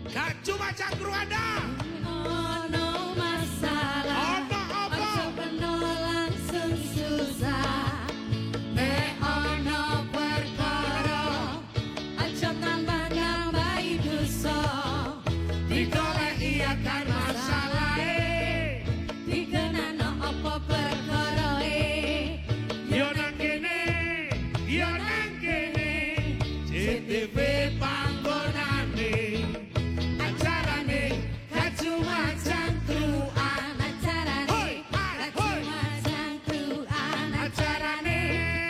Gak cuma cangkru ada. Ono masalah. Apa? Ojo beno langsung susah. Nek ono perkara. Ojo tambah-tambahi dosa. Digoleki akan masalahe. Dikenano apa perkarae. Yo nang kene, yo nang kene. CTV panggonane. Acarane gak cuma cangkruan. Acarane Hoi, gak hoi. cuma cangkruan. Acarane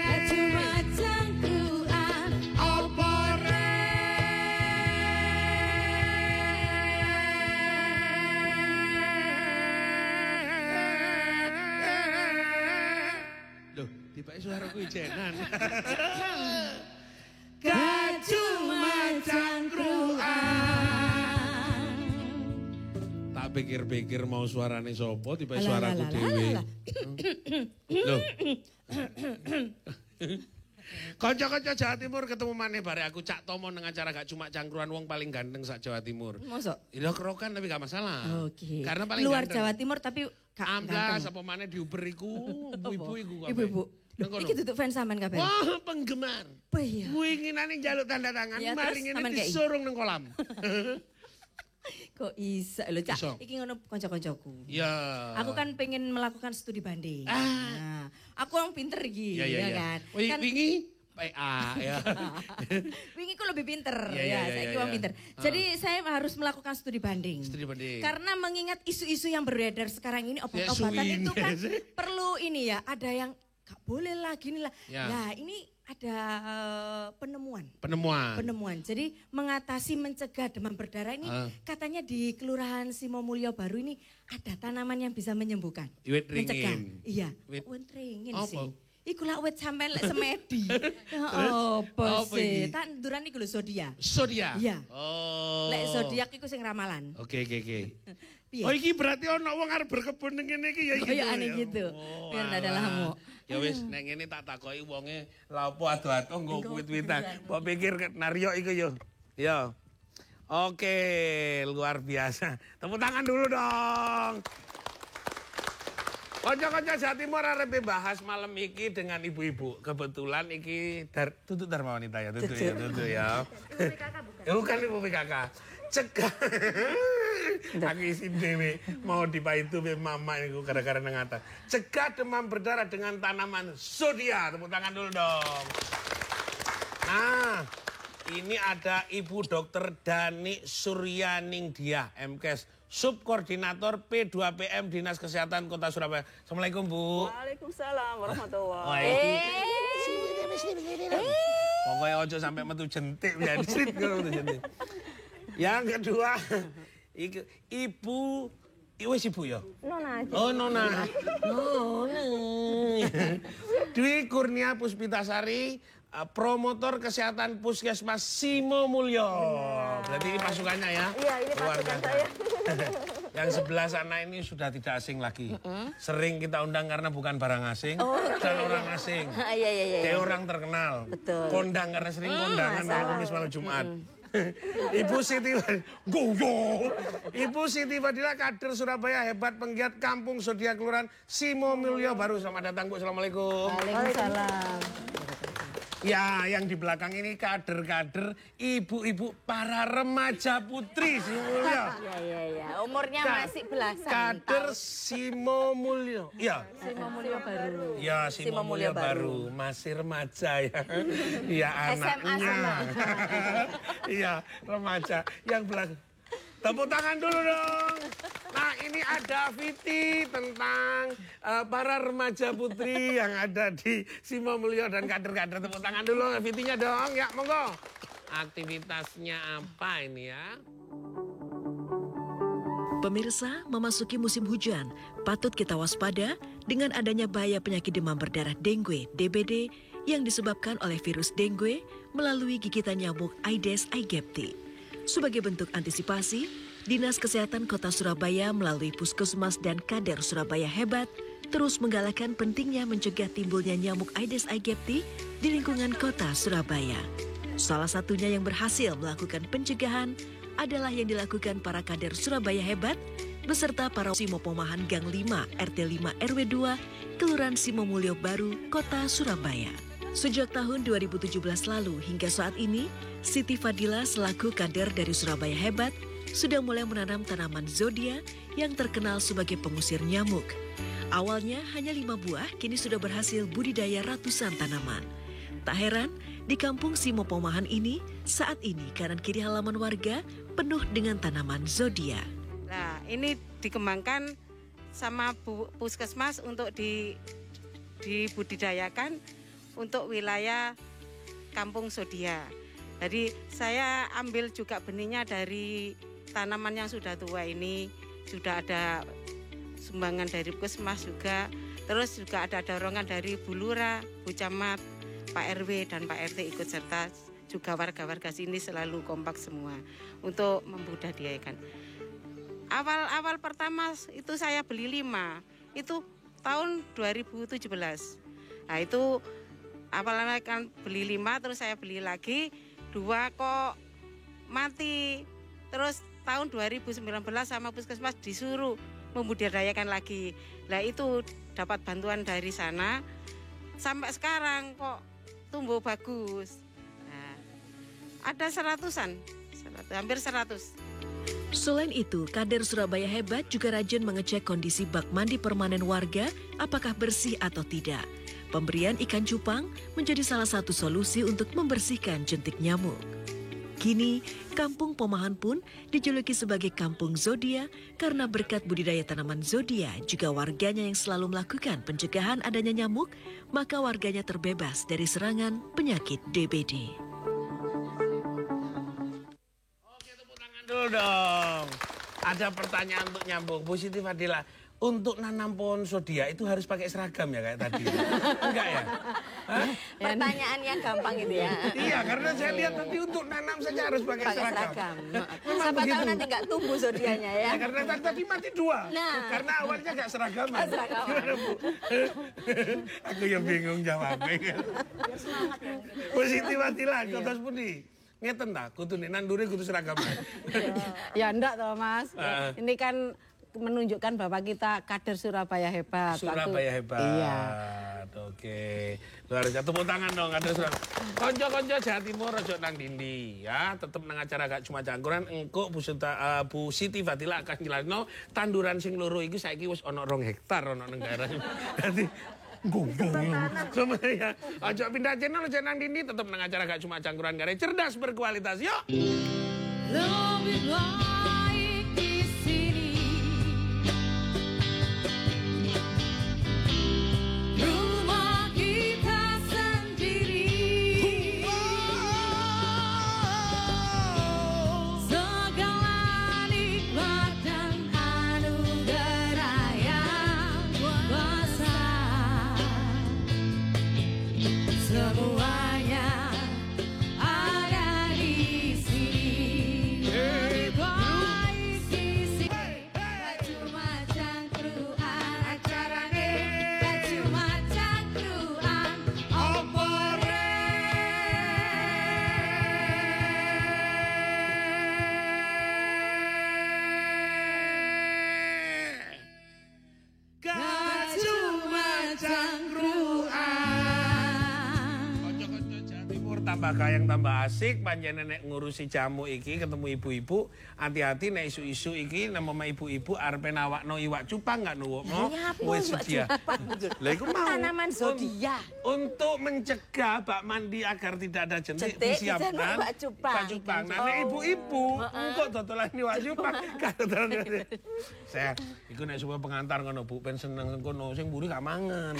Gak cuma cangkruan. opo Loh, tiba suaraku ijenan. Gak cuma cangkruan. Tak pikir-pikir mau suarane sopo, tiba suaraku dewe. Loh. Kanca-kanca Jawa Timur ketemu maneh bare aku Cak Tomo nang acara gak cuma cangkruan wong paling ganteng sak Jawa Timur. Mosok? Ini kerokan tapi gak masalah. Oke. Karena paling luar ganteng. Jawa Timur tapi Amblas apa maneh di Uber iku, ibu-ibu iku kabeh. Ibu-ibu. Nang kono. Iki tutup fans sampean kabeh. Wah, penggemar. Apa ya? Winginane njaluk tanda tangan, Ya, mari terus ngene sampean kei. disurung nang kolam. Kok isa lho, Iso. Cak. Iki ngono kanca-kancaku. Ya. Aku kan pengen melakukan studi banding. Ah. Nah, aku orang pinter iki, Ya. kan. Wih, Kan wingi PA ya. wingi ku lebih pinter Ya, saiki ya. wong pinter. Jadi saya harus melakukan studi banding. Studi banding. Karena mengingat isu-isu yang beredar sekarang ini Ya, obat-obatan suwin, itu kan ya. perlu ini ya, ada yang gak boleh lah gini lah. Ya. Nah, ini ada penemuan. Penemuan. Jadi mengatasi mencegah demam berdarah ini katanya di Kelurahan Simomulyo Baru ini ada tanaman yang bisa menyembuhkan. Wit ringin. Mencegah. Iya. Wit- Wit ringin Apa? sih. Iku lah wit sampean lek semedi. Ya Apa apa sih? iki? Tanduran iku lho sodia. Sodia. Iya. Oh. Lek zodiak iku sing ramalan. Oke. Piye? Oh iki berarti ono wong arep berkebun ning kene iki ya gitu. Koyokane gitu. Biar ndak ada alah. lamuk. Ya wis nek ngene tak takoki wonge lha opo ado-ado nggo wit-witan. Mbok pikir Nario iku yo. Ya. Oke, luar biasa. Tepuk tangan dulu dong. Kanca-kanca Jawa Timur arep bahas malam iki dengan ibu-ibu. Kebetulan iki tutu Dharma Wanita ya, tutu ya. Bukan Ibu PKK. Cegah. Aku isi dewe mau dipaitu be mama iku gara-gara nang atas. Cegah demam berdarah dengan tanaman sodia. Tepuk tangan dulu dong. Nah, ini ada Ibu Dokter Dani Suryaningdia, MKes, Subkoordinator P2PM Dinas Kesehatan Kota Surabaya. Assalamualaikum Bu. Waalaikumsalam warahmatullahi Wah, pokoknya ojo sampai metu jentik ya, disit kalau metu jentik. Yang kedua, Ibu, wis Ibu ya? Nona aja. Oh Nona. Dwi Kurnia Puspitasari, promotor kesehatan Puskesmas Simomulyo. Berarti ini pasukannya ya? Iya, ini Luar pasukan biasa. saya. Yang sebelah sana ini sudah tidak asing lagi. Sering kita undang karena bukan barang asing, dan orang asing. Iya. Kayak orang terkenal. Betul. Kondang karena sering kondangan malam Kamis malam Jumat. Ibu Siti Ibu Siti Fadila kader Surabaya hebat penggiat kampung Sodia Kelurahan Simomulyo Baru. Selamat datang Bu. Assalamualaikum. Waalaikumsalam. Ya, yang di belakang ini kader-kader ibu-ibu para remaja putri Simomulyo. Iya. Umurnya masih belasan. Kader Simomulyo. Iya. Simomulyo Baru. Ya, Simomulyo Baru. Masih remaja ya. Iya, anaknya. Iya, remaja. Yang belakang. Tepuk tangan dulu dong. Nah, ini ada Viti tentang para remaja putri yang ada di Simomulyo dan kader-kader. Tepuk tangan dulu Vitinya dong. Ya, monggo. Aktivitasnya apa ini ya? Pemirsa, memasuki musim hujan, patut kita waspada dengan adanya bahaya penyakit demam berdarah dengue, DBD, yang disebabkan oleh virus dengue melalui gigitan nyamuk Aedes aegypti. Sebagai bentuk antisipasi, Dinas Kesehatan Kota Surabaya melalui Puskesmas dan Kader Surabaya Hebat terus menggalakkan pentingnya mencegah timbulnya nyamuk Aedes aegypti di lingkungan Kota Surabaya. Salah satunya yang berhasil melakukan pencegahan adalah yang dilakukan para kader Surabaya Hebat beserta para Simo Pomahan Gang 5 RT 5 RW 2 Kelurahan Simomulyo Baru, Kota Surabaya. Sejak tahun 2017 lalu hingga saat ini, Siti Fadila selaku kader dari Surabaya Hebat sudah mulai menanam tanaman zodia yang terkenal sebagai pengusir nyamuk. Awalnya hanya 5 buah, kini sudah berhasil budidaya ratusan tanaman. Tak heran, di kampung Simo Pomahan ini, saat ini kanan kiri halaman warga penuh dengan tanaman zodia. Nah, ini dikembangkan sama Puskesmas untuk dibudidayakan untuk wilayah kampung zodia. Jadi saya ambil juga benihnya dari tanaman yang sudah tua ini, sudah ada sumbangan dari Puskesmas juga, terus juga ada dorongan dari Bu Lurah, Bu Camat, Pak RW dan Pak RT ikut serta, juga warga-warga sini selalu kompak semua untuk membudidayakan. Awal pertama itu saya beli 5, itu tahun 2017. Nah itu awalnya kan beli 5, terus saya beli lagi 2 kok mati. Terus tahun 2019 sama Puskesmas disuruh membudidayakan lagi. Nah itu dapat bantuan dari sana, sampai sekarang kok tumbuh bagus. Nah, ada hampir 100. Selain itu, kader Surabaya Hebat juga rajin mengecek kondisi bak mandi permanen warga apakah bersih atau tidak. Pemberian ikan cupang menjadi salah satu solusi untuk membersihkan jentik nyamuk. Kini, Kampung Pomahan pun dijuluki sebagai Kampung Zodia karena berkat budidaya tanaman zodia juga warganya yang selalu melakukan pencegahan adanya nyamuk, maka warganya terbebas dari serangan penyakit DBD. Oke, tepuk tangan dulu dong. Ada pertanyaan untuk nyambung. Bu Siti Fadila, untuk nanam pohon zodia itu harus pakai seragam ya kayak tadi? Enggak ya? Hah? Pertanyaannya gampang gitu ya. Iya, karena saya lihat tadi untuk nanam saja harus pakai seragam. Memang Siapa begitu. tahu nanti nggak tumbuh zodianya ya. Ya, karena tadi mati 2. Nah. Karena awalnya gak seragaman. Seragaman. Gimana, Bu? Aku yang bingung jawabnya. Bu Siti Fadila, kotos pundi? Ngeten ta, kudu nek nandure kudu seragaman. Ya enggak toh Mas. Ini kan menunjukkan bahwa kita kader Surabaya Hebat. Surabaya Hebat. Iya. Oke. Luar biasa. Tepuk tangan dong kader Surabaya. Konco-konco Jawa Timur ojo nang dindi ya, tetep nang acara gak cuma cangkuran engko Bu Siti Fadila akan jelasno tanduran sing loro iki saiki wis ana 2 hektar ana nang daerah. Dadi semuanya. Ojo pindah channel ojo nang dindi, tetep nang acara gak cuma cangkuran gare cerdas berkualitas. Yuk. Lebih baik di sini. Rumah kita sendiri. Segala nikmat dan anugerah yang besar. Semuanya ada di sini. Lebih baik di sini. Gak cuma cangkruan acarane, gak cuma cangkruan opore. Gak cuma cangkruan. Konco-konco Jawa Timur tambah kayang tambah asik, panjenengan nek ngurusi jamu iki ketemu ibu-ibu, hati-hati nek isu-isu iki nama ibu-ibu arepe nawakno iwak cupang gak nuwukno. Ya, apa Wis iwak sedia. cupang? Lah iku mau Tanaman zodia. Untuk mencegah bak mandi agar tidak ada jentik Jentik, disiapkan dijangan iwak cupang. Iwak cupang. Nah, nek ibu-ibu engko dodolan iwak cupang kadodolan. Saya iku nek supaya pengantar ngono Bu, ben seneng kono sing mburi gak mangan.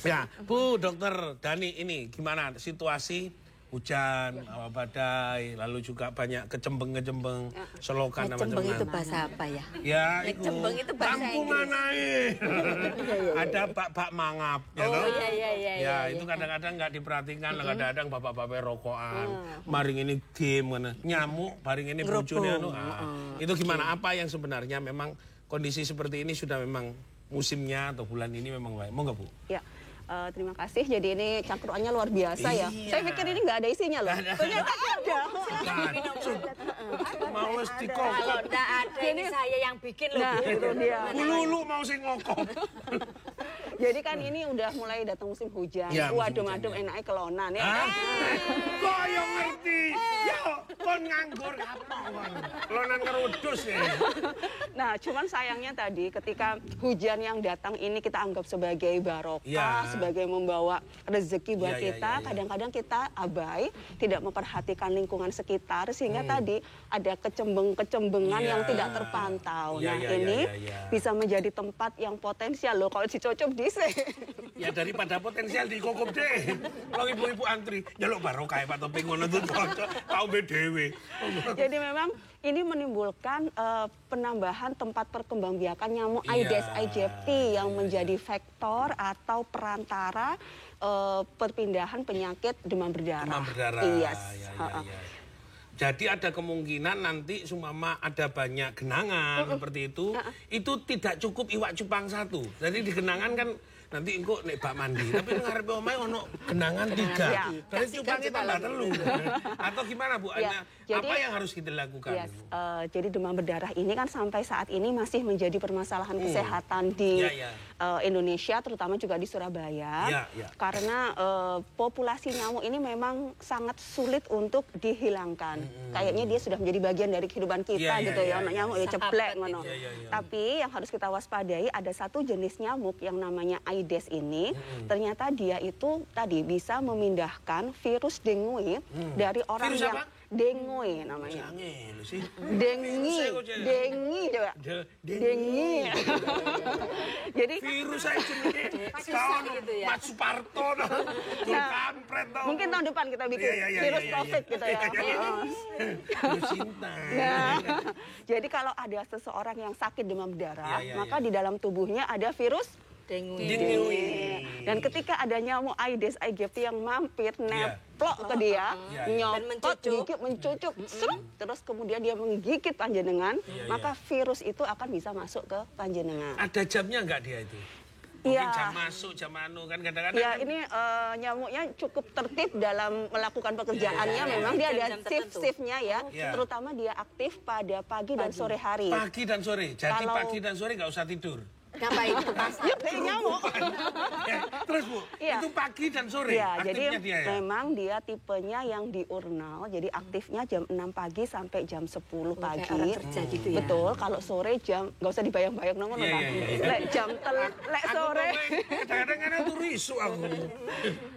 Ya, Bu Dokter Dani, ini gimana situasi hujan, badai, lalu juga banyak kecembeng-kecembeng, selokan Cembeng itu macam-macam. bahasa apa ya? Ya, itu Cembeng itu bahasa kampungan ae. Ada bak-bak mangap, ya toh? Ya, itu kadang-kadang nggak diperhatikan, kadang-kadang bapak-bapak rokokan, maring ini game, nyamuk, baring ini bojone anu. Itu gimana? Apa yang sebenarnya memang kondisi seperti ini sudah memang musimnya atau bulan ini memang baik? Mau nggak Bu? Ya, Terima kasih. Jadi ini cangkruannya luar biasa ya. Saya pikir ini nggak ada isinya loh. Ternyata ada. Mau wis Kalau dikokok. enggak ada ini saya yang bikin loh. Nah, itu dia. Lulu mau sing ngokok. Jadi kan ini udah mulai datang musim hujan. Ya, musim Adem-adem hujan, ya. enaknya kelonan ya. Kok yo ngerti? Yo, kon nganggur apa kon? Lonan ngerudus ya. Nah, cuman sayangnya tadi ketika hujan yang datang ini kita anggap sebagai barokah, Ya. sebagai membawa rezeki buat Ya, ya, kita. ya, ya. Kadang-kadang kita abai, tidak memperhatikan lingkungan sekitar sehingga tadi ada kecembeng-kecembengan Ya. yang tidak terpantau. Ya, Nah, ya, ya, ini ya, ya. bisa menjadi tempat yang potensial loh kalau dicocok dhisik. Ya daripada potensial dikokop deh. Kalau ibu-ibu antri, jaluk barokah Pak Topeng ngono tuh tau dhewe. Jadi memang ini menimbulkan penambahan tempat perkembangbiakan nyamuk Iya, Aedes aegypti yang menjadi faktor atau perantara perpindahan penyakit demam berdarah. Demam berdarah. Yes. Ya, ya, ya. Jadi ada kemungkinan nanti sumama ada banyak genangan seperti itu tidak cukup iwak cupang satu. Jadi di genangan kan nanti engko nek bak mandi, tapi ngarepe omahe ono genangan 3. Ya. Berarti cupangnya tambah 3. Atau gimana Bu? Ya, jadi- apa yang harus kita lakukan? Yes, jadi demam berdarah ini kan sampai saat ini masih menjadi permasalahan kesehatan di Ya, ya. Indonesia, terutama juga di Surabaya. Ya, ya. Karena populasi nyamuk ini memang sangat sulit untuk dihilangkan. Kayaknya dia sudah menjadi bagian dari kehidupan kita Ya, ya, gitu ya, ya. Ono ya. nyamuk ya ceplek ngono. Ya, ya, ya. Tapi yang harus kita waspadai ada satu jenis nyamuk yang namanya Aedes ini. Ternyata dia itu tadi bisa memindahkan virus dengue dari orang Virus yang apa? dengue namanya. Angel sih. Dengi, dengi coba. Dengi. Jadi Virus saya jenenge. Tahun Mat Suparto kampret tau. mungkin tahun depan kita bikin Iya, virus iya, COVID iya. gitu ya. Virus cinta. Nah, jadi kalau ada seseorang yang sakit demam berdarah, Iya, iya, maka iya. di dalam tubuhnya ada virus Dengue. Dengue. Dan ketika ada nyamuk Aedes aegypti yang mampir, neplok ke dia, Iya. Dan nyopot, mencucuk. gigit, mencucuk, serut, terus kemudian dia menggigit panjenengan, maka virus itu akan bisa masuk ke panjenengan. Ada jamnya nggak dia itu? Mungkin Iya. jam masuk, jam anu kan kadang-kadang. Ya, kan- ini nyamuknya cukup tertib dalam melakukan pekerjaannya. Iya, iya, Memang dia ada Jam-jam tertentu. shift-shiftnya ya. Iya. Terutama dia aktif pada pagi dan sore hari. Pagi dan sore. Jadi Kalau- pagi dan sore nggak usah tidur. Ngapain? Ya, kayak nyamuk. Ya, terus Bu, Iya. itu pagi dan sore Ya, aktifnya jadi dia ya? memang dia tipenya yang diurnal. Jadi aktifnya jam 6 pagi sampai jam 10 pagi. kayak orang kerja gitu ya? Betul. Kalau sore jam nggak usah dibayang-bayang nongol Iya, iya, iya. Lek jam lek Aku sore. pokoknya kadang-kadang kan turu isu aku.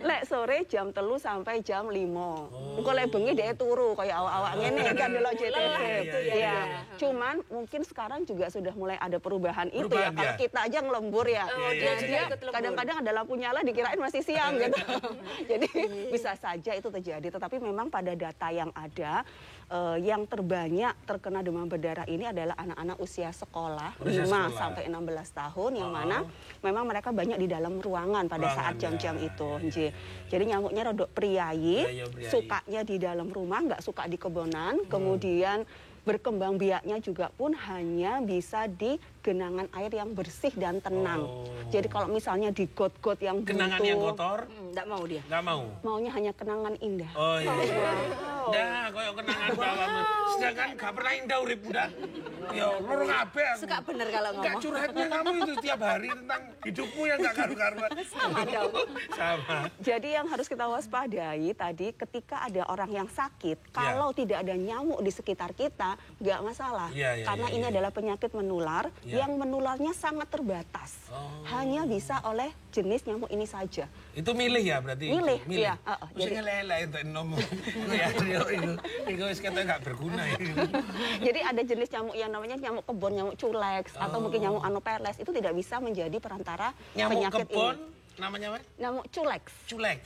Lek sore jam 3 sampai jam 5. Oh. Engko lek bengi dia turu kayak awak-awak ngene kan delok JTV. Iya, iya, Iya. Cuman mungkin sekarang juga sudah mulai ada perubahan itu ya. Perubahan, Kalau ya. kita aja ngelembur ya. Oh, dia Nah, juga dia ikut lembur. kadang-kadang ada lampu nyala dikirain masih siang gitu. Jadi bisa saja itu terjadi. Tetapi memang pada data yang ada yang terbanyak terkena demam berdarah ini adalah anak-anak usia sekolah Usia 5 sekolah. sampai 16 tahun yang mana memang mereka banyak di dalam ruangan pada saat Ruangan, jam-jam ya, itu. ya, Nji. Jadi nyamuknya rodok priayi, Iya, priayi. sukanya di dalam rumah, nggak suka di kebonan, kemudian berkembang biaknya juga pun hanya bisa di genangan air yang bersih dan tenang. Jadi kalau misalnya di got-got yang Genangan buntu, yang kotor Enggak mau dia. nggak mau. maunya hanya kenangan indah. Oh iya. Dah, koyo kenangan bawamu. Sedangkan gak pernah indah urip udah. Ya, loro kabeh aku. Suka bener kalau Enggak ngomong. curhatnya kamu itu tiap hari tentang hidupmu yang gak karu-karuan. Sama. Jadi yang harus kita waspadai tadi ketika ada orang yang sakit, kalau tidak ada nyamuk di sekitar kita, nggak masalah. Iya, iya, Karena iya, ini iya. adalah penyakit menular Iya. yang menularnya sangat terbatas. Hanya bisa oleh jenis nyamuk ini saja. Itu milih ya berarti? Milih, Milih. iya. Jadi ngelele itu nom. Ya, itu wis katanya gak berguna ya. Jadi ada jenis nyamuk yang namanya nyamuk kebon, nyamuk culex, atau mungkin nyamuk anopeles. Itu tidak bisa menjadi perantara Nyamuk penyakit kebon ini. namanya apa? Nyamuk culex. Culex.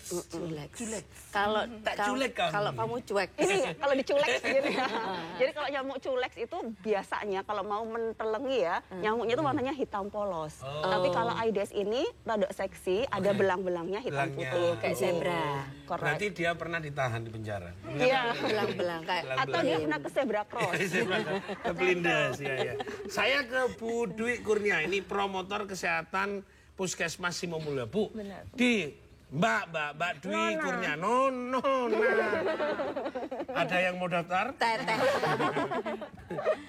Culex. Kalau Tak culek kamu. kalau kamu cuek. Ini kalau diculex gini ya. Jadi kalau nyamuk culex itu biasanya kalau mau mentelengi ya, nyamuknya itu warnanya hitam polos. Tapi kalau Aedes ini rada seksi, ada belang-belangnya hitam Belangnya. putih. Kayak zebra. Correct. Berarti dia pernah ditahan di penjara. Iya. Belang-belang kayak Atau dia pernah ke zebra cross. Ke Pelindas ya ya. Saya ke Bu Dwi Kurnia, ini promotor kesehatan Puskesmas Simomulyo. Bu, Benar. di Mbak Dwi Kurniano, ada yang mau daftar? Teteh.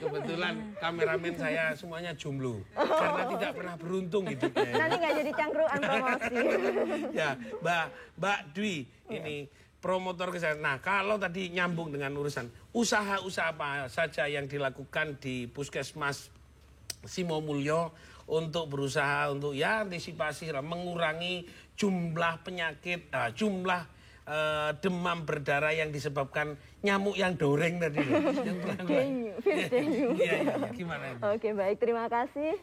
Kebetulan kameramen saya semuanya jomblo karena tidak pernah beruntung hidupnya. Nanti nggak jadi cangkruan promosi. Ya, Mbak Dwi ini promotor kesehatan. Nah, kalau tadi nyambung dengan urusan usaha-usaha apa saja yang dilakukan di Puskesmas Simomulyo untuk berusaha untuk ya antisipasi mengurangi jumlah penyakit, jumlah demam berdarah yang disebabkan nyamuk yang doreng tadi. Virus dengue. Iya, gimana itu? Oke, baik, terima kasih.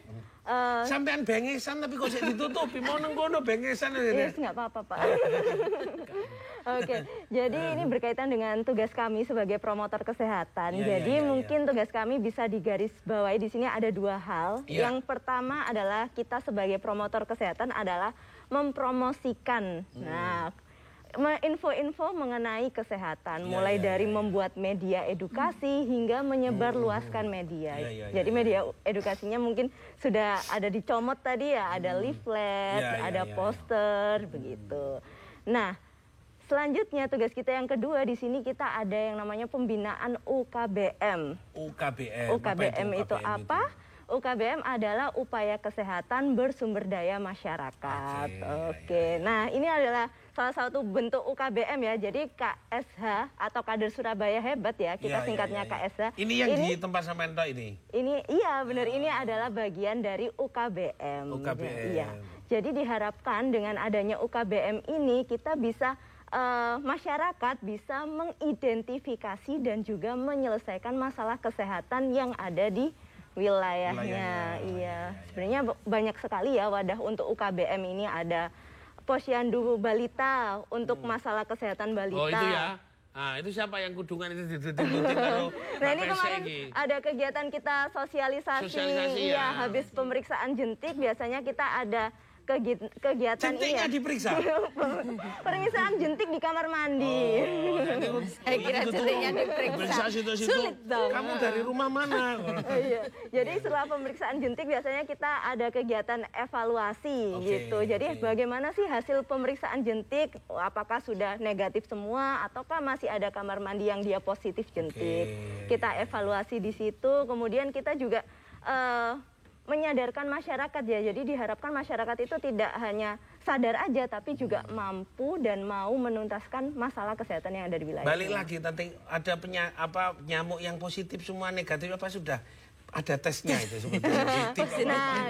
Sampean bengesan tapi kok sik ditutupi, mau nang kono bengesan Yes, nggak apa-apa, Pak. Oke, jadi ini berkaitan dengan tugas kami sebagai promotor kesehatan. Iya, Jadi iya, mungkin tugas kami bisa digarisbawahi di sini ada 2 hal. Iya. Yang pertama adalah kita sebagai promotor kesehatan adalah mempromosikan. Nah, info-info mengenai kesehatan, mulai dari membuat media edukasi hingga menyebarluaskan media. Jadi media edukasinya mungkin sudah ada dicomot tadi ya, ada leaflet, ada poster, begitu. Nah, selanjutnya tugas kita yang kedua di sini kita ada yang namanya pembinaan UKBM. UKBM itu apa? UKBM adalah upaya kesehatan bersumber daya masyarakat. Oke. Nah, ini adalah salah satu bentuk UKBM ya. Jadi KSH atau Kader Surabaya Hebat ya, kita singkatnya KSH. Ini yang di tempat sampean tok ini. Ini iya benar, ini adalah bagian dari UKBM. Iya. Jadi diharapkan dengan adanya UKBM ini kita bisa masyarakat bisa mengidentifikasi dan juga menyelesaikan masalah kesehatan yang ada di wilayahnya. Iya. Sebenarnya banyak sekali ya wadah untuk UKBM ini, ada Posyandu Balita untuk masalah kesehatan balita. Oh itu ya. Nah, itu siapa yang kudungan itu didudukin kalau Nah, ini kemarin ada kegiatan kita sosialisasi ya. Iya, habis pemeriksaan jentik biasanya kita ada kegiatan jentiknya diperiksa? Pemeriksaan jentik di kamar mandi. Saya kira jentiknya diperiksa. Sulit dong. Kamu dari rumah mana? Iya. Jadi setelah pemeriksaan jentik biasanya kita ada kegiatan evaluasi gitu. Jadi bagaimana sih hasil pemeriksaan jentik? Apakah sudah negatif semua ataukah masih ada kamar mandi yang dia positif jentik? Kita evaluasi di situ. Kemudian kita juga menyadarkan masyarakat ya, jadi diharapkan masyarakat itu tidak hanya sadar aja, tapi juga mampu dan mau menuntaskan masalah kesehatan yang ada di wilayah. Balik lagi, nanti ada nyamuk yang positif semua negatif apa sudah? Ada tesnya itu seperti Nah,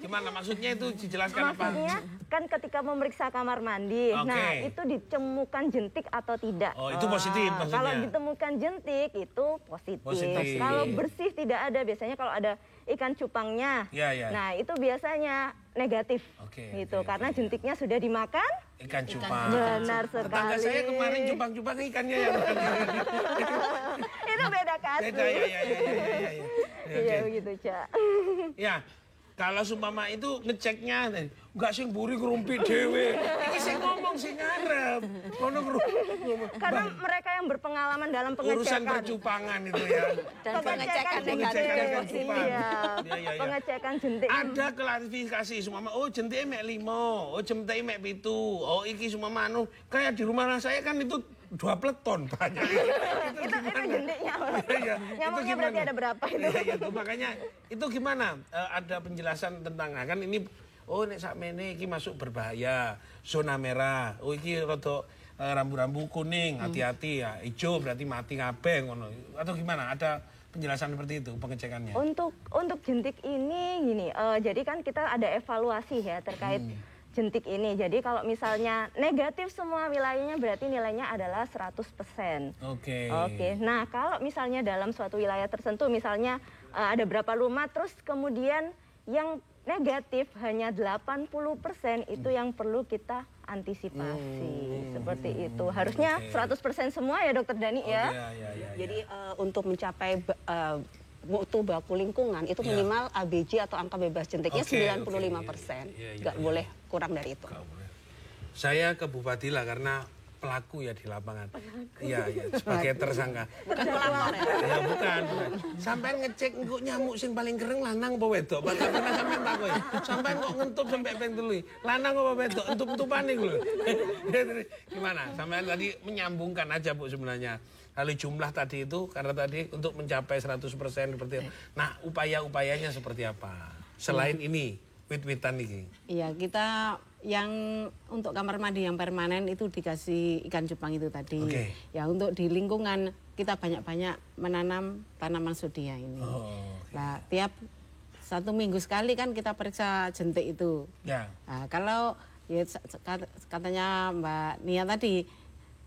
gimana maksudnya itu dijelaskan apa? Maksudnya kan ketika memeriksa kamar mandi, nah itu ditemukan jentik atau tidak. Oh itu positif maksudnya? Kalau ditemukan jentik itu positif. Kalau bersih tidak ada, biasanya kalau ada ikan cupangnya, nah itu biasanya negatif gitu, karena jentiknya sudah dimakan. Ikan cupang. Benar sekali. Tetangga saya kemarin cupang-cupang ikannya yang itu beda kasus. Beda ya. Iya begitu, Cak. Ya, kalau sumpama itu ngeceknya, enggak sing mburi kerumpit dhewe. Iki sing ngomong sing ngarep. Ngono Karena mereka yang berpengalaman dalam pengecekan. Urusan percupangan itu ya. Dan pengecekan jentik. Iya. Pengecekan jentik. Ada klarifikasi sumpama, oh jentik mek 5, oh jentik mek 7. Oh iki sumpama anu kayak di rumah saya kan itu 2 peleton banyak. itu jentiknya. Nyamuknya berarti ada berapa itu? Iya, itu makanya itu gimana? Ada penjelasan tentang kan ini nek sakmene iki masuk berbahaya, zona merah. Oh iki rada rambu-rambu kuning, hati-hati ya. Hijau berarti mati kabeh ngono. Atau gimana? Ada penjelasan seperti itu pengecekannya? Untuk jentik ini gini, jadi kan kita ada evaluasi ya terkait jentik ini. Jadi kalau misalnya negatif semua wilayahnya berarti nilainya adalah 100%. Oke. Nah, kalau misalnya dalam suatu wilayah tertentu misalnya ada berapa rumah terus kemudian yang negatif hanya 80% itu yang perlu kita antisipasi. Seperti itu. Harusnya 100% semua ya Dokter Dani ya. Jadi untuk mencapai mutu baku lingkungan itu minimal ABJ atau angka bebas jentiknya 95%. Nggak boleh kurang dari itu. Saya ke Bupati lah karena pelaku ya di lapangan. Iya, sebagai tersangka. Bukan pelapor ya? Ya bukan. Sampean ngecek engko nyamuk sing paling keren lanang apa wedok? Padahal pernah sampean takoi. Sampean kok ngentup sampai ping 3. Lanang apa wedok? Entup-entupan iku lho. Gimana? Sampean tadi menyambungkan aja Bu sebenarnya. Kalau jumlah tadi itu karena tadi untuk mencapai 100% seperti itu. Nah, upaya-upayanya seperti apa? Selain ini, wit-witan ini. Iya, kita yang untuk kamar mandi yang permanen itu dikasih ikan cupang itu tadi. Oke. Ya untuk di lingkungan kita banyak-banyak menanam tanaman sodia ini. Nah, tiap 1 minggu sekali kan kita periksa jentik itu. Ya. Nah, kalau ya, katanya Mbak Nia tadi,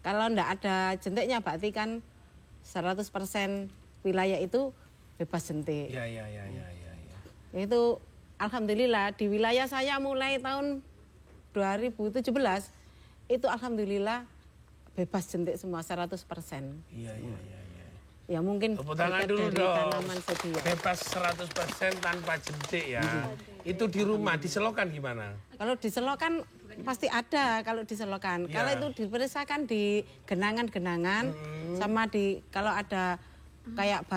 kalau ndak ada jentiknya berarti kan 100% wilayah itu bebas jentik. Ya. Itu alhamdulillah di wilayah saya mulai tahun 2017 itu alhamdulillah bebas jentik semua 100%. Iya. Ya mungkin Tepuk tangan berkat dulu dari dong. tanaman sodia. Bebas 100% tanpa jentik ya. Itu di rumah, di selokan gimana? Kalau di selokan pasti ada kalau di selokan. Ya. Kalau itu diperiksakan di genangan-genangan sama di kalau ada kayak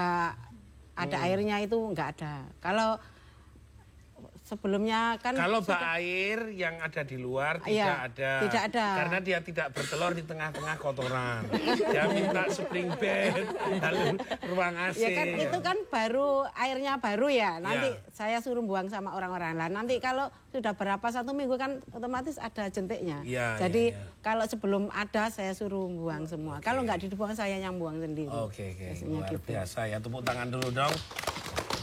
ada airnya itu enggak ada. Kalau sebelumnya kan Kalau bak air yang ada di luar tidak ada. Tidak ada. Karena dia tidak bertelur di tengah-tengah kotoran. Dia minta spring bed, lalu ruang AC. Ya kan itu kan baru airnya baru ya. Nanti saya suruh buang sama orang-orang lah. Nanti kalau sudah berapa 1 minggu kan otomatis ada jentiknya. Jadi kalau sebelum ada saya suruh buang semua. Kalau nggak dibuang saya yang buang sendiri. Oke. Biasanya Luar gitu. biasa ya. Tepuk tangan dulu dong.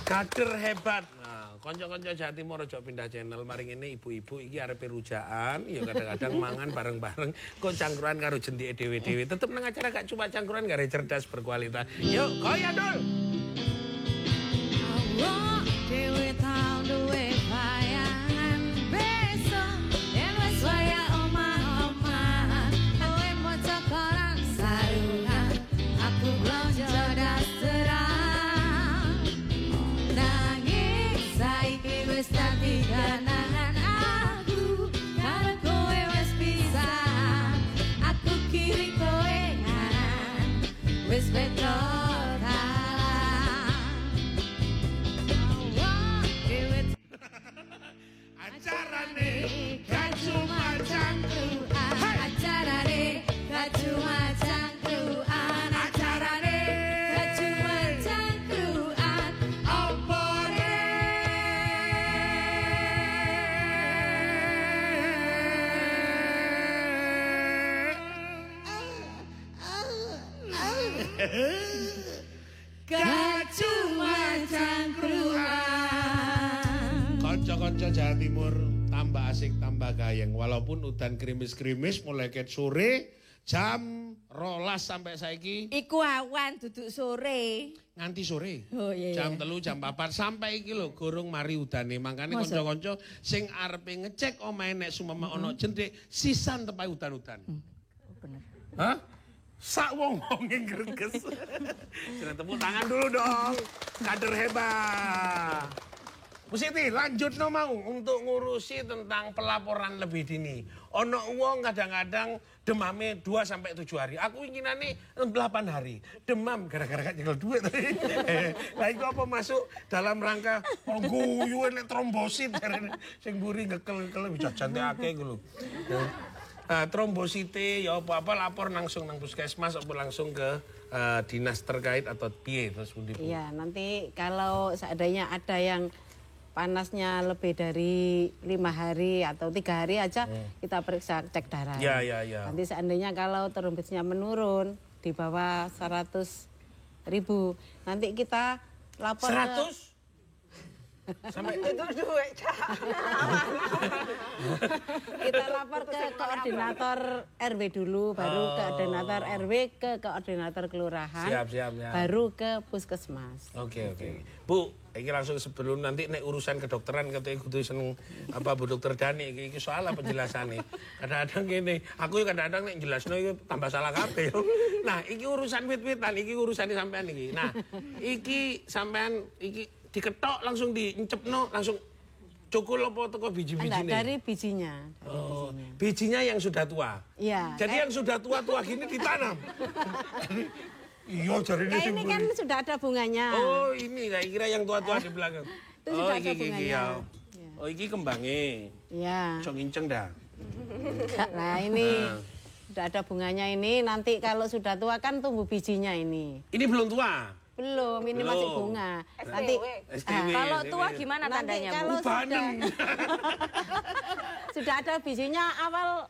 Kader hebat. Nah, konco-konco Jawa Timur ojo pindah channel. Maring ini ibu-ibu iki arepe rujaan, ya kadang-kadang mangan bareng-bareng. Kok cangkruan karo jendike dhewe-dhewe. Tetep nang acara gak cuma cangkruan gare cerdas berkualitas. Yuk, goyang dul. Awak dhewe tau duwe bayangan besok yen wis waya omah-omahan kowe maca koran sarungan aku blonjo dasteran nanging saiki wis dadi kenangan aku karo kowe wis pisah aku kiri kowe kanan wis beda Acarane gak cuma cangkruan. Acarane gak cuma cangkruan. Acarane gak cuma cangkruan. Opone Gak cuma cangkruan. Konco-konco Jawa Timur tambah asik tambah gayeng. Walaupun udan krimis-krimis mulai ket sore jam 12 sampai saiki Iku awan duduk sore. nganti sore. Oh, iya, Jam 3 jam 4 sampai iki lho gorong mari udane. Mangkane Masa? konco-konco sing arepe ngecek omahe nek sumama ana jentik sisan tepai udan-udan. Bener. Hah? Sak wong-wonge greges. Jangan tepuk tangan dulu dong. Kader hebat. Bu Siti, lanjut no mau untuk ngurusi tentang pelaporan lebih dini. Ono wong kadang-kadang demamnya 2 sampai 7 hari. Aku inginane 8 hari. Demam gara-gara gak nyekel duit tadi. Lah iku apa masuk dalam rangka guyu nek trombosit sing mburi ngekel-ngekel bisa jantekake iku lho. Trombosite ya apa-apa lapor langsung nang puskesmas atau langsung ke dinas terkait atau piye terus pundi. Iya, nanti kalau seandainya ada yang panasnya lebih dari 5 hari atau 3 hari aja kita periksa cek darah. Ya. Nanti seandainya kalau trombositnya menurun di bawah 100.000, nanti kita lapor 100? Sampai Itu duit, Cak. kita lapor ke koordinator RW dulu, baru ke koordinator RW, ke koordinator kelurahan, Siap. baru ke puskesmas. Oke. Bu, ini langsung sebelum nanti nek urusan kedokteran katanya kudu seneng apa Bu Dokter Dani iki soal penjelasannya. Kadang-kadang gini, aku kadang-kadang nek jelasno iki tambah salah kabeh. Nah, iki urusan wit-witan, iki urusan sampean iki. Nah, iki sampean iki diketok langsung diencepno langsung cukul apa teko biji-bijine? Enggak, dari bijinya. Oh, bijinya yang sudah tua. Iya. Jadi yang sudah tua-tua gini ditanam. Iya, jadi Kayak ini kan sudah ada bunganya. Oh, ini saya kira yang tua-tua di belakang. Itu sudah ada bunganya. Ya. Oh, iki kembangnya. Iya. Cok nginceng dah. Nah, ini sudah ada bunganya ini. Nanti kalau sudah tua kan tumbuh bijinya ini. Ini belum tua. Belum, ini masih bunga. Nanti Kalau tua gimana tandanya, Bu? kalau sudah ada bijinya,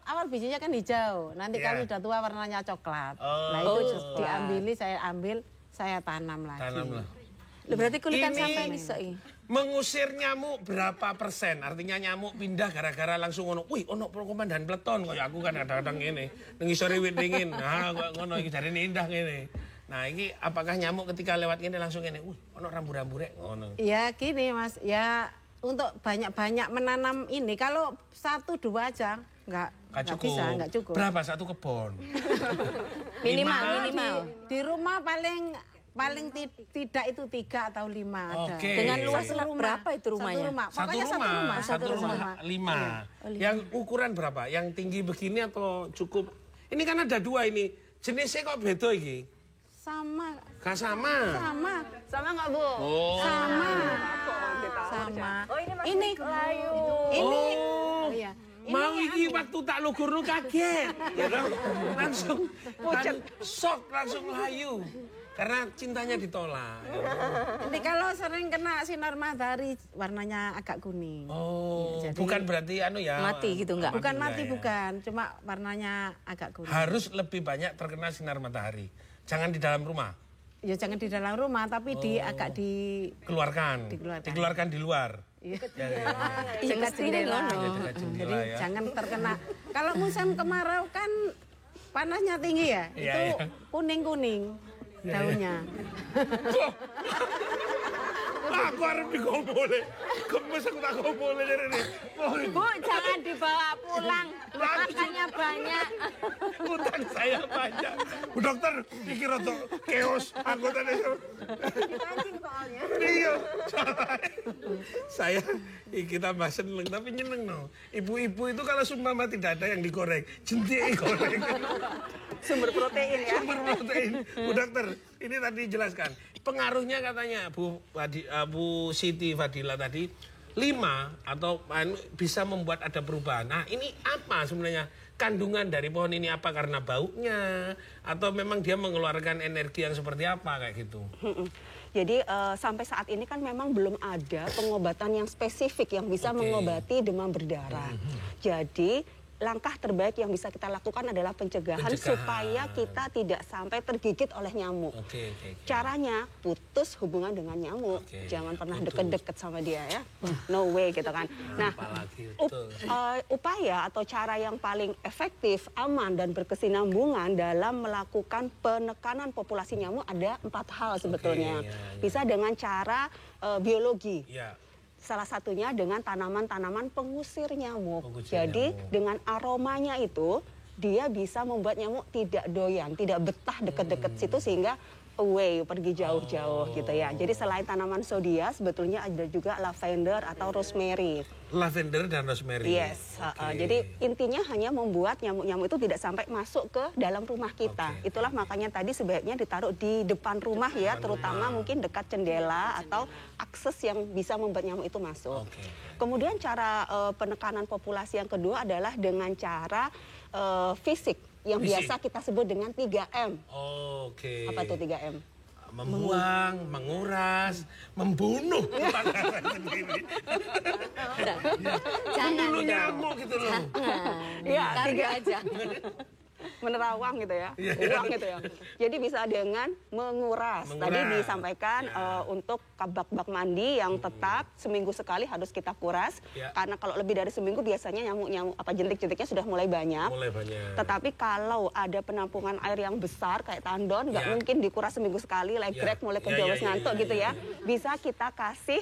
awal bijinya kan hijau. Nanti kalau sudah tua warnanya coklat. Nah, itu diambil, saya tanam lagi. Tanam lah. Loh, berarti kulikan Ini- sampai iso iki. Mengusir nyamuk berapa persen? Artinya nyamuk pindah gara-gara langsung ngono. Wih, ono komandan peleton kayak aku kan kadang-kadang ngene. Ning isore wit dingin. Nah, kok ngono iki jarine indah ngene. Nah, ini apakah nyamuk ketika lewat ngene langsung ngene. Wih, ono rambu-rambu rek ngono. Ya gini Mas, ya untuk banyak-banyak menanam ini. Kalau 1-2 aja nggak bisa, nggak cukup. Berapa satu kebun? Minimal. Di rumah paling tidak itu 3 atau 5 ada. Oke. Dengan luas Satu rumah. berapa itu rumahnya? Pokoknya Satu rumah 5. Yang ukuran berapa? Yang tinggi begini atau cukup? Ini kan ada 2 ini. Jenisnya kok beda iki? Sama. Gak sama. Sama nggak Bu? Oh. Sama. Oh, ini masih Ini layu. Ini. Oh. Iya. Mau iki waktu tak lugurno kaget. Ya dong. Langsung shock, langsung layu. Karena cintanya ditolak. Ini kalau sering kena sinar matahari warnanya agak kuning. Oh, Jadi- bukan berarti ya. Mati gitu enggak? Bukan enggak mati ya. bukan, cuma warnanya agak kuning. Harus lebih banyak terkena sinar matahari. Jangan di dalam rumah. Ya jangan di dalam rumah tapi agak di Keluarkan. Dikeluarkan. Dikeluarkan di luar. Iya. Ya, ya, ya. dekat jendela. Ya, dekat jendela Jadi ya. jangan terkena. Kalau musim kemarau kan panasnya tinggi ya, Iya, itu iya. kuning-kuning daunnya. Aku harus digombolin. Gemes aku tak gombolin dari ini. Bu, jangan dibawa pulang. Makannya banyak. Utang saya banyak. Bu dokter, iki rada chaos anggotanya. Iya. Saya kita bahas seneng tapi nyeneng no. Ibu-ibu itu kalau sumpama tidak ada yang digoreng, jentik goreng. Sumber protein ya. Sumber protein. Bu dokter, ini tadi jelaskan. Pengaruhnya katanya Bu Siti Fadila tadi 5 atau bisa membuat ada perubahan. Nah, ini apa sebenarnya kandungan dari pohon ini, apa karena baunya atau memang dia mengeluarkan energi yang seperti apa kayak gitu? Jadi sampai saat ini kan memang belum ada pengobatan yang spesifik yang bisa mengobati demam berdarah. Jadi langkah terbaik yang bisa kita lakukan adalah pencegahan. Supaya kita tidak sampai tergigit oleh nyamuk. Caranya putus hubungan dengan nyamuk. Jangan pernah deket-deket sama dia ya. No way gitu kan. Nah, upaya atau cara yang paling efektif, aman dan berkesinambungan dalam melakukan penekanan populasi nyamuk ada 4 hal sebetulnya. Bisa dengan cara biologi. Salah satunya dengan tanaman-tanaman pengusir nyamuk. Jadi dengan aromanya itu dia bisa membuat nyamuk tidak doyan, tidak betah deket-deket situ sehingga away, pergi jauh-jauh gitu ya. Jadi selain tanaman sodia sebetulnya ada juga lavender atau rosemary. Lavender dan rosemary. Yes. Jadi intinya hanya membuat nyamuk-nyamuk itu tidak sampai masuk ke dalam rumah kita. Itulah makanya tadi sebaiknya ditaruh di depan rumah ya, terutama mungkin dekat jendela atau akses yang bisa membuat nyamuk itu masuk. Kemudian cara penekanan populasi yang kedua adalah dengan cara fisik yang biasa kita sebut dengan 3M. Apa tuh 3M? Membuang, menguras, membunuh. Membunuh nyamuk gitu loh. Iya, Karya aja. menerawang gitu ya, buang gitu ya. Jadi bisa dengan menguras. Tadi disampaikan untuk bak-bak mandi yang tetap seminggu sekali harus kita kuras. Karena kalau lebih dari seminggu biasanya nyamuk-nyamuk apa jentik-jentiknya sudah mulai banyak. Tetapi kalau ada penampungan air yang besar kayak tandon, nggak mungkin dikuras seminggu sekali, legrek mulai kejauhan ngantuk gitu ya. Bisa kita kasih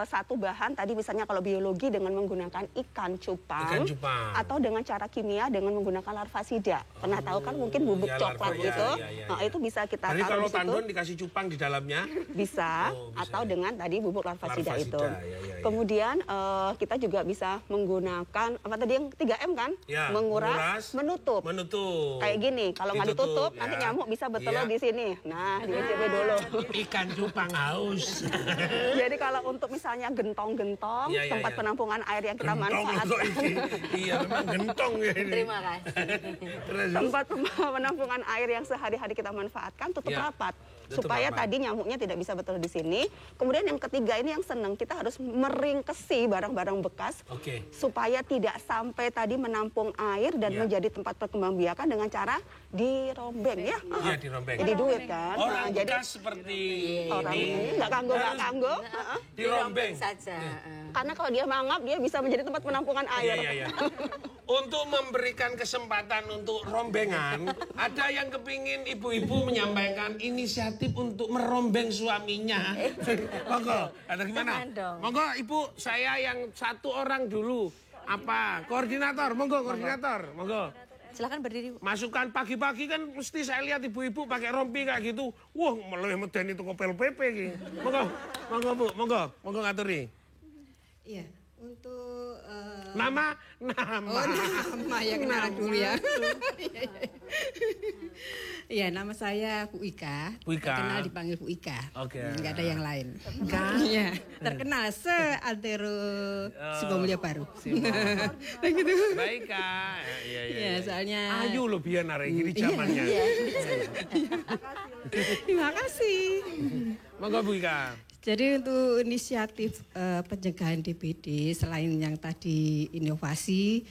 satu bahan tadi misalnya kalau biologi dengan menggunakan ikan cupang. Atau dengan cara kimia dengan menggunakan larvasida. Pernah tahu kan mungkin bubuk coklat gitu. Nah, itu bisa kita Jadi taruh kalau di situ. tandon dikasih cupang di dalamnya? Bisa, bisa. atau dengan tadi bubuk larvasida itu. Ya. Kemudian kita juga bisa menggunakan apa tadi yang 3M kan? Ya, menguras, menutup. Kayak gini, kalau nggak ditutup nanti nyamuk bisa bertelur di sini. Nah, dicicipi dulu. Ikan cupang haus. Jadi kalau untuk misalnya gentong-gentong, tempat penampungan air yang kita manfaatkan. Iya, memang gentong ya ini. Terima kasih. Tempat penampungan air yang sehari-hari kita manfaatkan tutup rapat. Supaya tadi nyamuknya tidak bisa bertelur di sini. Kemudian yang ketiga ini yang senang, kita harus meringkesi barang-barang bekas supaya tidak sampai tadi menampung air dan menjadi tempat perkembangbiakan dengan cara dirombeng ya. Iya, dirombeng. Jadi duit kan. Orang jadi bekas seperti orang ini nggak kanggo. dirombeng saja. Karena kalau dia mangap dia bisa menjadi tempat penampungan air. Iya. Untuk memberikan kesempatan untuk rombengan, ada yang kepingin ibu-ibu menyampaikan inisiatif untuk merombeng suaminya. Monggo, ada gimana? Monggo ibu, saya yang satu orang dulu. Apa? Koordinator, monggo koordinator, monggo. Silakan berdiri. Masukkan pagi-pagi kan mesti saya lihat ibu-ibu pakai rompi kayak gitu. Wah, malah medeni itu kopel PP gitu. Monggo Bu, monggo ngaturi. Iya, untuk Nama. ya kenalan dulu ya. Iya, nama saya Bu Ika. Bu Ika. Terkenal dipanggil Bu Ika. Oke. Enggak ada yang lain. Iya, terkenal seantero Sibomulyo Baru. Begitu. Baik Kak. Iya, soalnya Ayu lo biar narik gini zamannya. Terima kasih. Monggo Bu Ika. Jadi untuk inisiatif pencegahan DBD selain yang tadi inovasi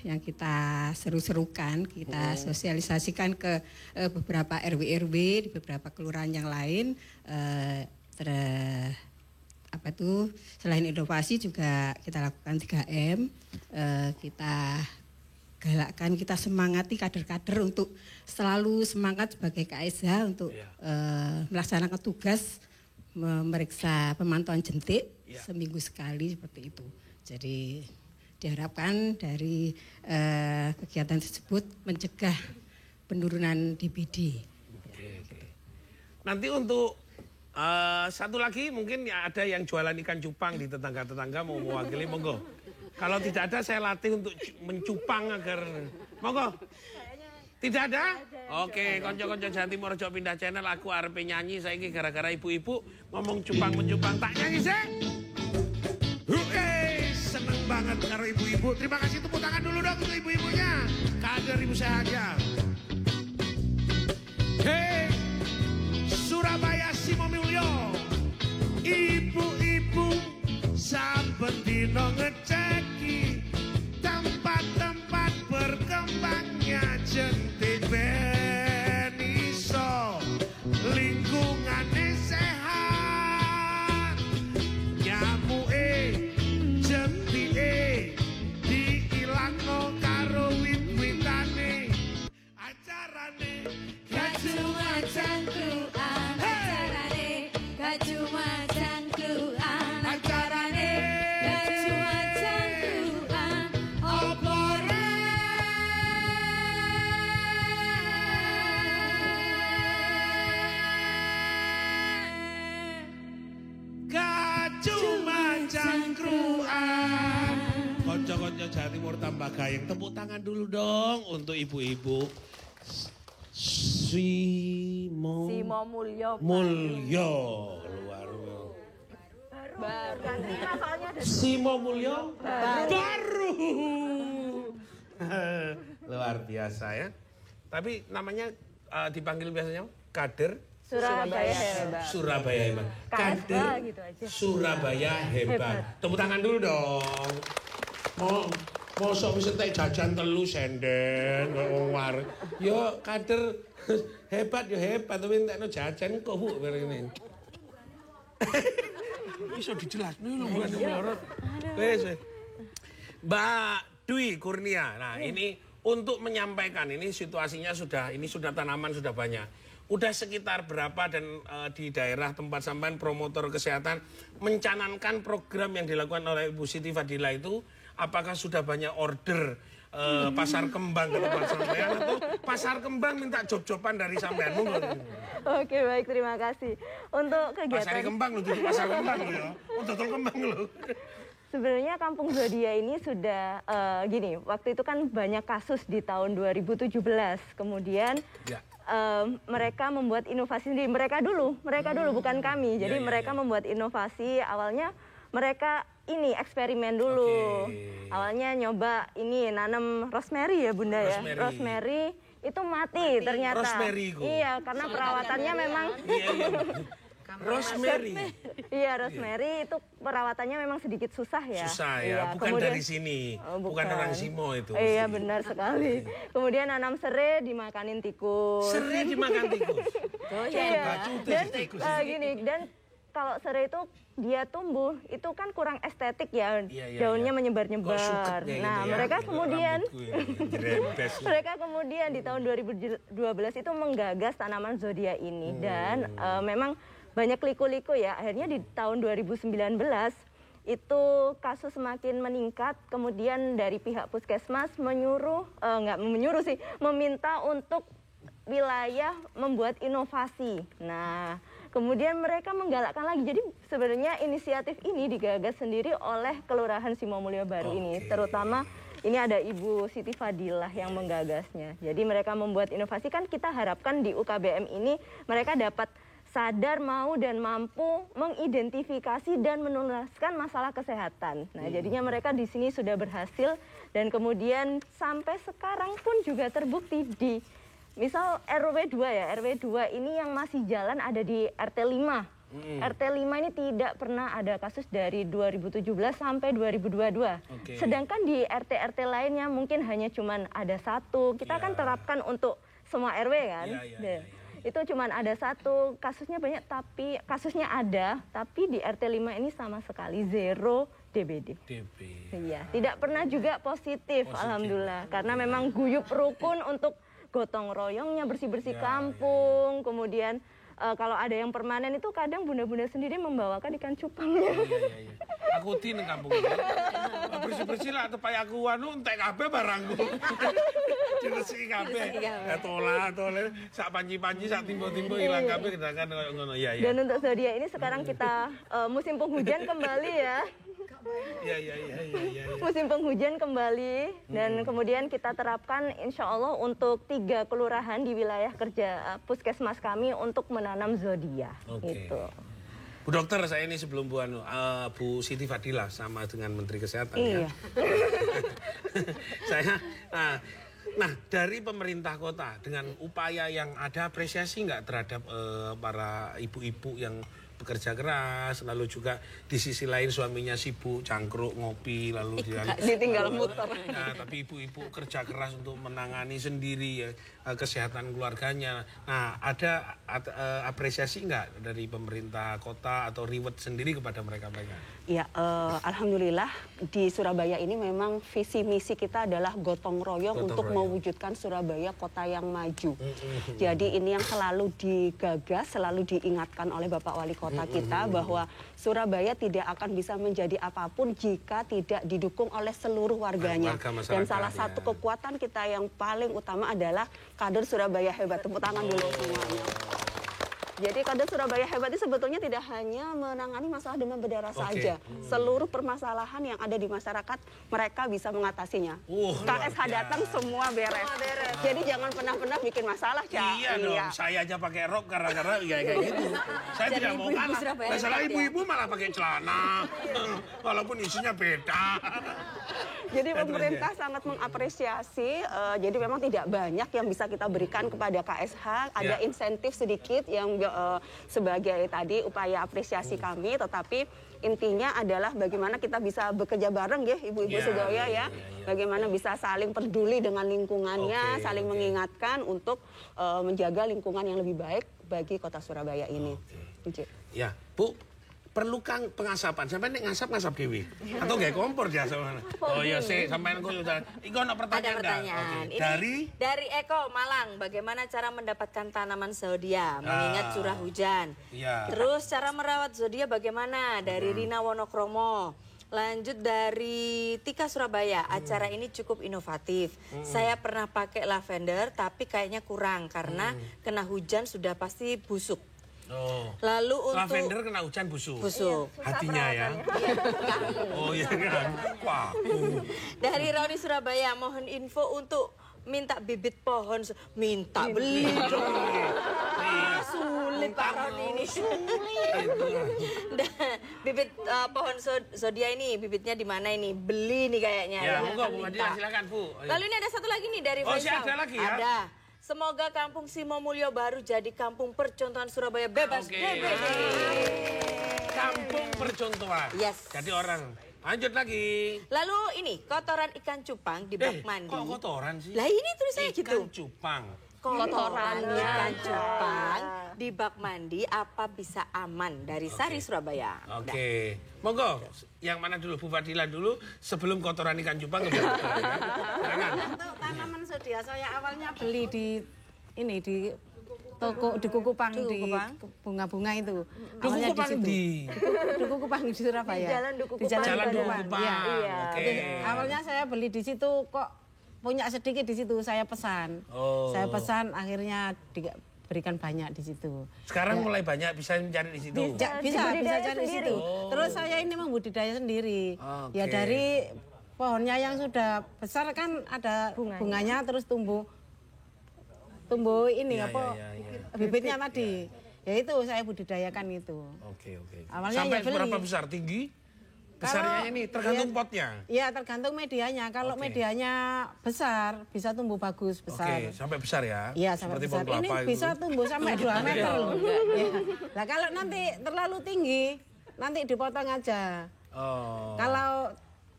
yang kita seru-serukan, kita sosialisasikan ke beberapa RW di beberapa kelurahan yang lain. Selain inovasi juga kita lakukan 3M, kita galakkan, kita semangati kader-kader untuk selalu semangat sebagai KSH untuk melaksanakan tugas memeriksa pemantauan jentik seminggu sekali seperti itu. Jadi diharapkan dari kegiatan tersebut mencegah penurunan DBD. Nanti untuk satu lagi mungkin ada yang jualan ikan cupang di tetangga-tetangga mau mewakili, monggo. Kalau tidak ada saya latih untuk mencupang agar monggo. Tidak ada? Oke, konco-konco Jawa Timur ojo pindah channel, aku arep nyanyi saiki gara-gara ibu-ibu ngomong cupang-mencupang. Tak nyanyi sih? Seneng banget karo ibu-ibu. Terima kasih, tepuk tangan dulu dong untuk ibu-ibunya. Kader ibu sehatnya. Hei, Surabaya Simomulyo. Ibu-ibu saben dino ngeceki tempat-tempat berkembangnya jentik ben iso lingkungane sehat, nyamuke jentike diilangno karo wit-witane acarane Cuma cangkruan acarane, cuma cangkruan acarane, cuma cangkruan opore. Cuma cangkruan. Konco-konco Jawa Timur tambah gayeng. Tepuk tangan dulu dong untuk ibu-ibu. Simomulyo Mulyo luar Simomulyo baru. Luar biasa ya. Tapi namanya dipanggil biasanya kader Surabaya hebat. Surabaya hebat. Kader gitu aja. Surabaya hebat. Tepuk tangan dulu dong. Mosok wis entek jajan telu senden wong war. Yo kader hebat yo hebat tapi entekno jajan kok Bu ngene. Iso dijelasno lho bukan melorot. Wes. Mbak Dwi Kurnia. Nah, ini untuk menyampaikan ini situasinya sudah tanaman sudah banyak. Udah sekitar berapa dan di daerah tempat sampean promotor kesehatan mencanangkan program yang dilakukan oleh Ibu Siti Fadila itu apakah sudah banyak order pasar kembang ke tempat sampean atau pasar kembang minta job-joban dari sampean? Oke, baik, terima kasih. Untuk Pasar kegiatan kembang lho, duduk pasar kembang lho ya. Oh, dodol kembang lho. sebenarnya Kampung Zodia ini sudah gini, waktu itu kan banyak kasus di tahun 2017. Kemudian Ya. mereka membuat inovasi sendiri. Mereka dulu bukan kami. Jadi mereka membuat inovasi. Awalnya mereka ini eksperimen dulu. Oke. Awalnya nyoba ini nanam rosemary ya Bunda ya. Rosemary itu mati ternyata. Rosemary ku. Iya, karena perawatannya memang Rosemary. iya, rosemary itu perawatannya memang sedikit susah ya. Susah ya, Iya, bukan kemudian- dari sini. Oh, Bukan orang Simo itu. Iya, benar sekali. Kemudian nanam serai dimakanin tikus. Serai dimakan tikus. Iya. Bacu Dan tikus. gini, dan kalau serai itu dia tumbuh itu kan kurang estetik ya, daunnya Kok menyebar-nyebar. suket ya Nah, gitu ya? mereka kemudian Rambutku ya, jerebes. mereka kemudian di tahun 2012 itu menggagas tanaman zodia ini dan memang banyak liku-liku ya. Akhirnya di tahun 2019 itu kasus semakin meningkat. Kemudian dari pihak puskesmas meminta untuk wilayah membuat inovasi. Nah, kemudian mereka menggalakkan lagi. Jadi sebenarnya inisiatif ini digagas sendiri oleh Kelurahan Simomulyo Baru ini, terutama ini ada Ibu Siti Fadilah yang menggagasnya. Jadi mereka membuat inovasi, kan kita harapkan di UKBM ini mereka dapat sadar, mau dan mampu mengidentifikasi dan menuntaskan masalah kesehatan. Nah, jadinya mereka di sini sudah berhasil dan kemudian sampai sekarang pun juga terbukti di misal RW 2 ya, RW 2 ini yang masih jalan ada di RT 5. RT 5 ini tidak pernah ada kasus dari 2017 sampai 2022. Sedangkan di RT-RT lainnya mungkin hanya cuman ada satu. Kita kan terapkan untuk semua RW kan. Itu cuman ada satu, kasusnya banyak tapi kasusnya ada, tapi di RT 5 ini sama sekali zero DBD. Iya, tidak pernah juga positif. Alhamdulillah. Karena memang guyup rukun untuk gotong royongnya, bersih-bersih kampung, kemudian kalau ada yang permanen itu kadang bunda-bunda sendiri membawakan ikan cupangnya. Aku tin kampung ini. Bersih-bersih lah supaya aku entek kabeh barangku. Diresiki kabeh. Tola, sak panci-panci, sak timbo-timbo ilang kabeh kedakan koyo ngono. Iya. Dan untuk zodia ini sekarang kita musim penghujan kembali ya. Iya. Musim penghujan kembali dan kemudian kita terapkan insya Allah untuk 3 kelurahan di wilayah kerja puskesmas kami untuk menanam zodia. Gitu. Bu Dokter, saya ini sebelum Bu Siti Fadilah sama dengan Menteri Kesehatan ya. Saya nah dari pemerintah kota dengan upaya yang ada apresiasi nggak terhadap para ibu-ibu yang bekerja keras, lalu juga di sisi lain suaminya sibuk cangkruk ngopi, lalu dia ditinggal muter. Nah, tapi ibu-ibu kerja keras untuk menangani sendiri ya, kesehatan keluarganya. Nah, ada apresiasi nggak dari pemerintah kota atau reward sendiri kepada mereka-mereka? Ya, alhamdulillah di Surabaya ini memang visi misi kita adalah gotong royong untuk mewujudkan Surabaya kota yang maju. Jadi ini yang selalu digagas, selalu diingatkan oleh Bapak Wali Kota kita bahwa Surabaya tidak akan bisa menjadi apapun jika tidak didukung oleh seluruh warganya. Dan salah satu kekuatan kita yang paling utama adalah kader Surabaya hebat. Tepuk tangan dulu semuanya. Jadi kader Surabaya hebat itu sebetulnya tidak hanya menangani masalah demam berdarah saja. Seluruh permasalahan yang ada di masyarakat mereka bisa mengatasinya. KSH datang semua beres. Jadi jangan pernah bikin masalah, Cak. Iya dong, saya aja pakai rok karena kayak gitu. Saya tidak mau kalah. Masalah ibu-ibu malah pakai celana. Walaupun isinya beda. Jadi pemerintah sangat mengapresiasi. Jadi memang tidak banyak yang bisa kita berikan kepada KSH. Ada insentif sedikit yang sebagai tadi upaya apresiasi kami, tetapi intinya adalah bagaimana kita bisa bekerja bareng ya ibu-ibu sedaya ya. Bagaimana bisa saling peduli dengan lingkungannya, saling mengingatkan untuk menjaga lingkungan yang lebih baik bagi kota Surabaya ini. Ya, Bu, perlu kang pengasapan sampai nek ngasap dewi atau nggak kompor dia sama. Oh iya sih, sampai engko iku ana pertanyaan. Ada pertanyaan. Ini dari Eko Malang, bagaimana cara mendapatkan tanaman zodia mengingat curah hujan? Terus cara merawat zodia bagaimana? Dari Rina Wonokromo. Lanjut dari Tika Surabaya, acara ini cukup inovatif. Saya pernah pakai lavender tapi kayaknya kurang karena kena hujan sudah pasti busuk. Oh. Lalu untuk lavender kena hujan busuk. busuk. Hatinya ya. Oh iya kan. Wah. Dari Roni Surabaya, mohon info untuk minta bibit pohon. Minta beli dong. Sulit Pak Roni ini. Bibit pohon zodia ini, bibitnya di mana ini? Beli nih kayaknya. Ya, yang monggo akan Bu minta. Madila silakan Bu. Lalu ini ada satu lagi nih dari Oh, Faisal. ada lagi ya? Ada. Semoga Kampung Simo Mulyo Baru jadi kampung percontohan Surabaya bebas Oke. DBD. Kampung percontohan. Yes. Jadi orang. Lanjut lagi. Lalu ini kotoran ikan cupang di bak mandi. Kok kotoran sih? Lah ini tulisannya gitu. Ikan cupang. Kotoran ikan cupang di bak mandi apa bisa aman dari Sari Surabaya. Oke. Monggo, yang mana dulu? Bu Fadila dulu sebelum kotoran ikan cupang ke Bu. Silakan. Untuk tanaman zodia saya awalnya beli di ini di toko di Kukupang, di bunga-bunga itu. Awalnya Kukupang di Kukupang di Surabaya. Di Jalan Duku Di Jalan Kupang. Jalan Duku Dukupang. Kupang, iya. Oke. Awalnya saya beli di situ kok punya sedikit di situ saya pesan. Oh. Saya pesan akhirnya diberikan banyak di situ. Sekarang mulai banyak bisa mencari di situ. Bisa Budidaya cari di sendiri. situ. Terus saya ini membudidaya sendiri. Oke. Ya dari pohonnya yang sudah besar kan ada bunganya terus tumbuh ini Iya, apa iya, iya. bibitnya tadi. Ya itu saya budidayakan itu. Oke, oke. Awalnya Sampai ya beli. berapa besar? Tinggi? Besarnya Kalau- ini tergantung potnya. Iya tergantung medianya. Kalau Oke. medianya besar bisa tumbuh bagus besar. Oke, sampai besar ya. Iya sampai Seperti besar. pohon Ini kelapa itu. bisa tumbuh sampai 2 meter loh. Ya. Nah kalau nanti terlalu tinggi nanti dipotong aja. Oh. Kalau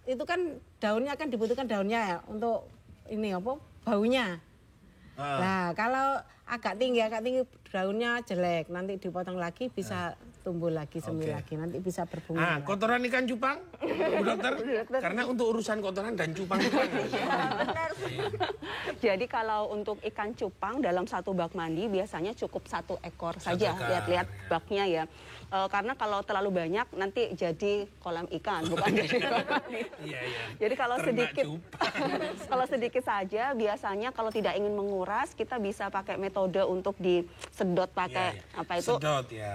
itu kan daunnya kan dibutuhkan daunnya ya untuk ini apa baunya. Nah kalau agak tinggi daunnya jelek nanti dipotong lagi bisa tumbuh lagi semi Oke. lagi nanti bisa berbunga. Ah, lagi. kotoran ikan cupang, Bu Dokter? Karena untuk urusan kotoran dan cupang-cupang. Jadi kalau untuk ikan cupang dalam satu bak mandi biasanya cukup 1 ekor saja. ekor, Lihat-lihat ya. baknya ya. Karena kalau terlalu banyak nanti jadi kolam ikan, bukan jadi bak mandi. Iya, iya. Jadi kalau Ternak sedikit, cupang. kalau sedikit saja biasanya kalau tidak ingin menguras kita bisa pakai metode untuk disedot pakai Iya, iya. apa itu? Sedot ya.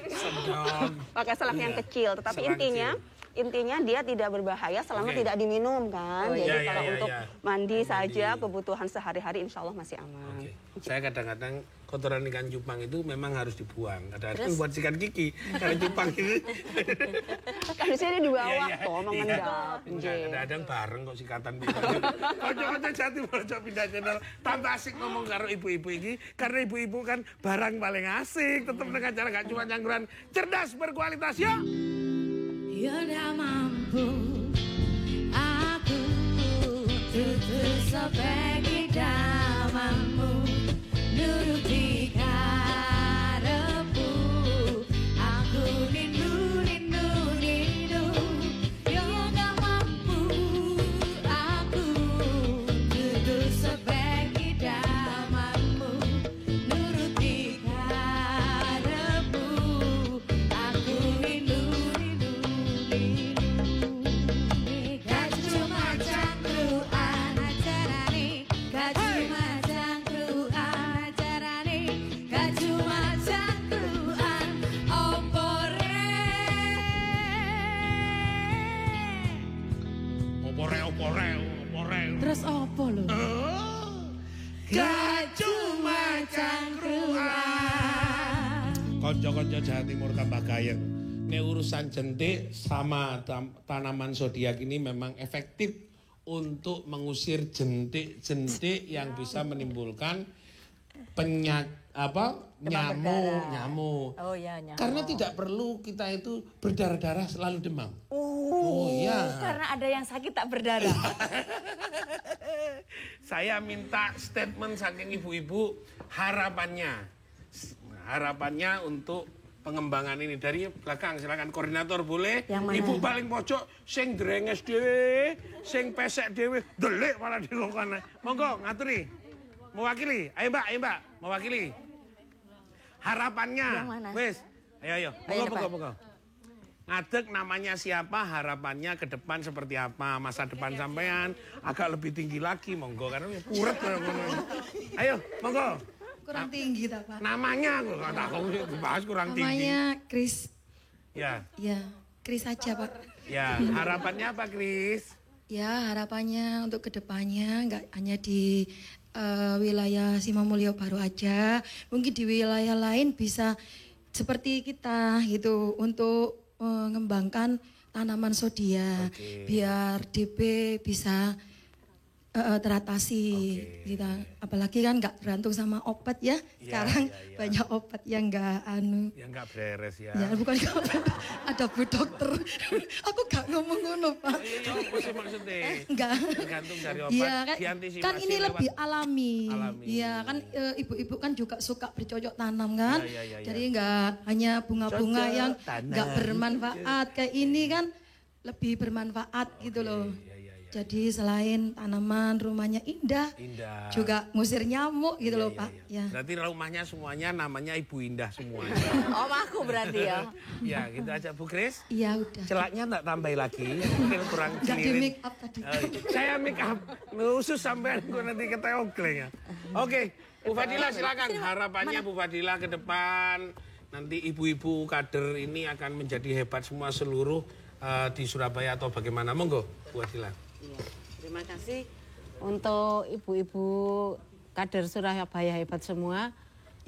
Sedot. Pakai selang yang Iya. kecil. Tetapi Selang intinya dia tidak berbahaya selama Oke. tidak diminum kan. Oh, Jadi iya, kalau iya, untuk iya. mandi saja Mandi. kebutuhan sehari-hari insya Allah masih aman. Oke. Saya kadang-kadang kotoran ikan cupang itu memang harus dibuang. Kadang-kadang buat sikat gigi. Karena cupang ini. Kan di sini di bawah Iya, iya. kok mengendap. Enggak, Nggih. kadang-kadang bareng kok sikatan. Kocok-kocok jati ojo pindah channel. Tambah asik ngomong karo ibu-ibu ini. Karena ibu-ibu kan barang paling asik. Tetap dengan cara gak cuma cangguran. Cerdas berkualitas yuk. Yaudah mampu aku tutup sepegi damamu nuruti karepmu aku nindu Yaudah mampu aku tutup sepegi damamu nuruti karepmu aku nindu Opore. Terus apa lho? Gak cuma cangkruan. Konco-konco Jawa Timur tambah gayeng. Ini urusan jentik sama tanaman zodiak ini memang efektif untuk mengusir jentik-jentik yang bisa menimbulkan nyamuk. Oh ya, nyamuk. Karena tidak perlu kita itu berdarah-darah selalu demam. Oh iya. Karena ada yang sakit tak berdarah. Saya minta statement saking ibu-ibu harapannya untuk pengembangan ini dari belakang. Silakan koordinator boleh. Yang mana? Ibu paling pojok sing drenges dhewe, sing pesek dhewe, delik malah di kono. Monggo ngaturi. Mewakili. Ayo Mbak, mewakili. Harapannya. Yang mana? Wis. Ayo. Ayo, Monggo. ngadeg namanya siapa, harapannya ke depan seperti apa, masa depan sampean agak lebih tinggi lagi, monggo karena puret. Ayo, monggo. Kurang tinggi tak Pak? Namanya aku dibahas kurang tinggi. Namanya Kris. Ya. Ya, Kris aja Pak. Ya, harapannya apa Kris? Ya, harapannya untuk kedepannya nggak hanya di wilayah Simomulyo Baru aja, mungkin di wilayah lain bisa seperti kita gitu untuk mengembangkan tanaman sodia, biar DB bisa teratasi kita, apalagi kan nggak tergantung sama obat ya, sekarang banyak obat yang nggak yang nggak beres ya. Ya bukan nggak beres, ada Bu Dokter. Aku nggak ngomong ngono Pak. Maksudnya Enggak. tergantung dari obat. Iya diantisipasi kan ini lewat lebih alami. Iya kan ibu-ibu kan juga suka bercocok tanam kan. Jadi nggak hanya bunga-bunga yang nggak bermanfaat kayak ini kan lebih bermanfaat gitu loh. Jadi selain tanaman rumahnya indah, juga ngusir nyamuk gitu loh Pak. Ya. Berarti rumahnya semuanya namanya Ibu Indah semuanya. Om aku berarti ya. Ya gitu aja Bu Kris. Iya udah. Celaknya enggak tambahin lagi, mungkin kurang Nggak di cilirin. make up tadi. Saya make up, khusus sampean gue nanti keteogleng ya. Oke, Bu Fadila silakan. Harapannya Bu Fadila ke depan, nanti ibu-ibu kader ini akan menjadi hebat semua seluruh di Surabaya atau bagaimana? Monggo Bu Fadila. Iya, terima kasih untuk ibu-ibu kader Surabaya hebat semua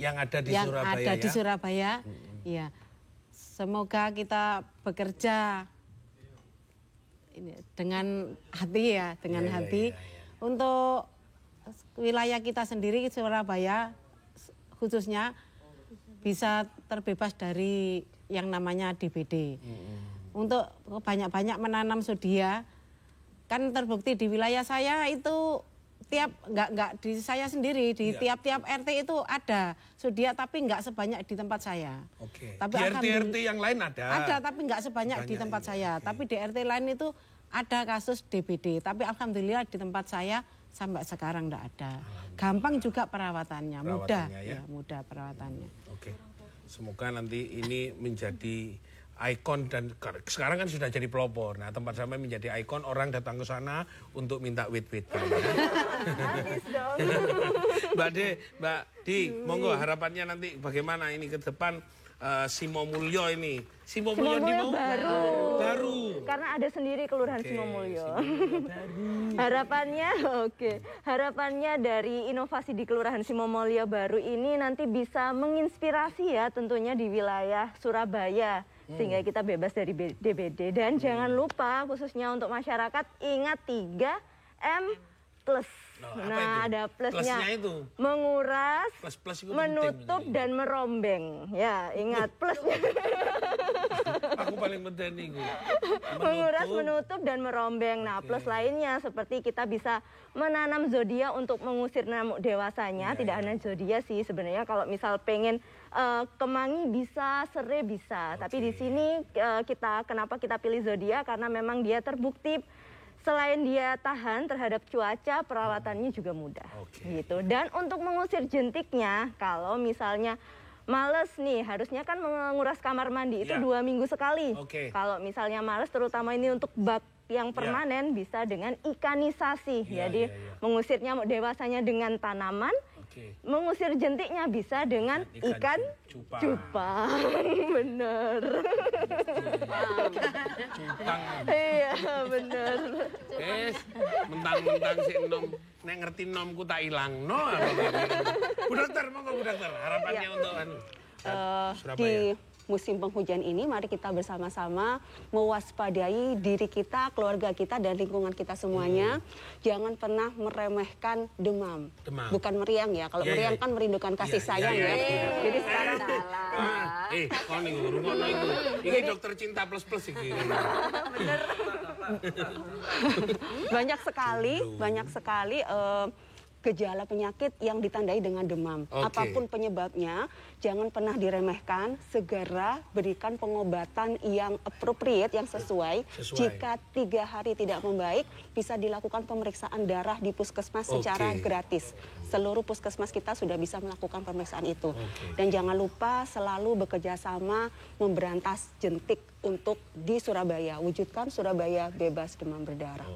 yang ada di yang Surabaya. Ada di Surabaya. Iya. Semoga kita bekerja ini dengan hati ya, dengan hati untuk wilayah kita sendiri Surabaya khususnya bisa terbebas dari yang namanya DBD. Untuk banyak-banyak menanam sodia. Kan terbukti di wilayah saya itu tiap nggak di saya sendiri di tiap-tiap RT itu ada sodia tapi nggak sebanyak di tempat saya. Oke. Tapi di RT yang lain ada. Ada tapi nggak sebanyak di tempat saya. Tapi di RT lain itu ada kasus DBD. Tapi alhamdulillah di tempat saya sampai sekarang nggak ada. Gampang juga perawatannya, mudah ya, mudah perawatannya. Oke. Semoga nanti ini menjadi ikon dan sekarang kan sudah jadi pelopor. Nah, tempat sampai menjadi ikon, orang datang ke sana untuk minta wit-wit. Mbak Di, monggo harapannya nanti bagaimana ini ke depan Simomulyo ini. Simomulyo baru. Karena ada sendiri Kelurahan Simomulyo. Harapannya dari inovasi di Kelurahan Simomulyo baru ini nanti bisa menginspirasi ya tentunya di wilayah Surabaya. Sehingga kita bebas dari DBD. Dan jangan lupa khususnya untuk masyarakat ingat 3M+. Nah, ada plusnya. Itu? Menguras, plus menutup, dan merombeng. Ya, ingat plusnya. Aku paling penting nih. Menguras, menutup, dan merombeng. Nah, plus lainnya seperti kita bisa menanam zodiak untuk mengusir nyamuk dewasanya. Tidak hanya zodiak sih, sebenarnya kalau misal pengen kemangi bisa, serai bisa. Tapi di sini kenapa kita pilih zodiak? Karena memang dia terbukti selain dia tahan terhadap cuaca, perawatannya juga mudah. Gitu. Dan untuk mengusir jentiknya, kalau misalnya males nih, harusnya kan menguras kamar mandi itu 2 minggu sekali. Kalau misalnya males, terutama ini untuk bak yang permanen, bisa dengan ikanisasi. Jadi mengusir nyamuk dewasanya dengan tanaman, mengusir jentiknya bisa dengan ikan cupang. Bener. Cupang. Iya, bener. Mentang-mentang si nom, nek ngerti nomku tak ilang. No. Bu Dokter, monggo Bu Dokter, harapannya untuk Surabaya. Di musim penghujan ini, mari kita bersama-sama mewaspadai diri kita, keluarga kita, dan lingkungan kita semuanya. Jangan pernah meremehkan demam. Bukan meriang ya. Kalau meriang kan merindukan kasih sayang ya. Jadi sekarang kau nih, rumah itu. Ini dokter cinta plus ini. banyak sekali gejala penyakit yang ditandai dengan demam. Apapun penyebabnya, jangan pernah diremehkan, segera berikan pengobatan yang appropriate, yang sesuai. Jika 3 hari tidak membaik, bisa dilakukan pemeriksaan darah di puskesmas secara gratis. Seluruh puskesmas kita sudah bisa melakukan pemeriksaan itu. Dan jangan lupa selalu bekerja sama memberantas jentik untuk di Surabaya. Wujudkan Surabaya bebas demam berdarah.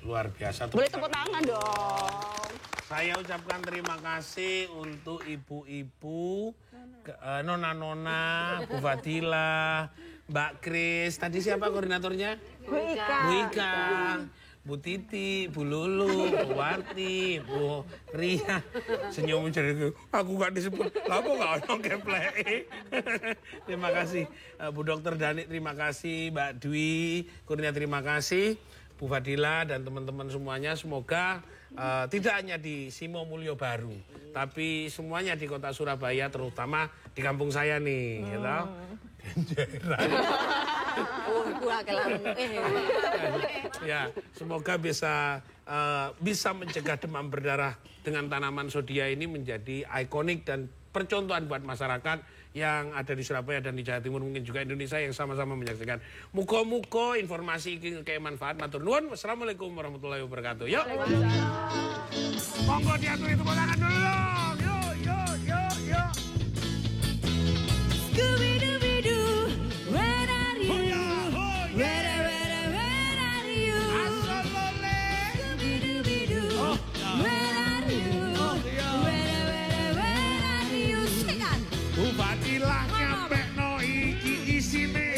Luar biasa. Boleh tepuk tangan dong. Saya ucapkan terima kasih untuk ibu-ibu, nona-nona, Bu Fadila, Mbak Kris. Tadi siapa koordinatornya? Bu Ika. Bu Ika, Bu Titi, Bu Lulu, Bu Warti, Bu Ria. Senyum jadi aku gak disebut. Aku gak ono keplek. Terima kasih. Bu Dokter Dani, terima kasih. Mbak Dwi, Kurnia, terima kasih. Bu Fadila dan teman-teman semuanya, semoga tidak hanya di Simo Mulyo Baru, tapi semuanya di kota Surabaya, terutama di kampung saya nih, gitu. Ya, semoga bisa mencegah demam berdarah dengan tanaman sodia ini menjadi ikonik dan percontohan buat masyarakat yang ada di Surabaya dan di Jawa Timur, mungkin juga Indonesia yang sama-sama menyaksikan. Muga-muga informasi ini kayak manfaat. Matur nuwun. Wassalamualaikum warahmatullahi wabarakatuh. Yuk. Monggo diaturi tepuk tangan dulu. Yuk. Scooby-Dooby-Doo, where are you? Where are you? Scooby-Dooby-Doo, where are you? Where are you? Sing Bu Fadilah nyampe no iki isine.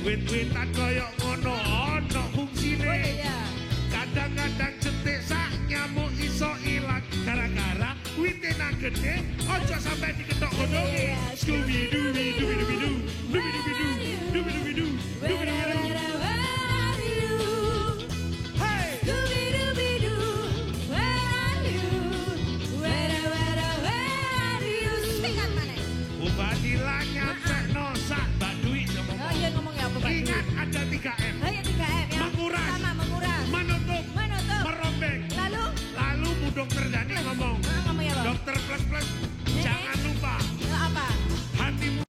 Wit-witan koyok ngono ono fungsine. Kadang-kadang cetek sak nyamuk iso ilang gara-gara wite nang gede ojo sampai diketok godhonge. Scooby-Dooby-Dooby-Dooby-Doo, Dooby-Dooby-Doo, Dooby-Dooby-Doo, Dooby-Dooby-Doo. Bu Fadilah nyampe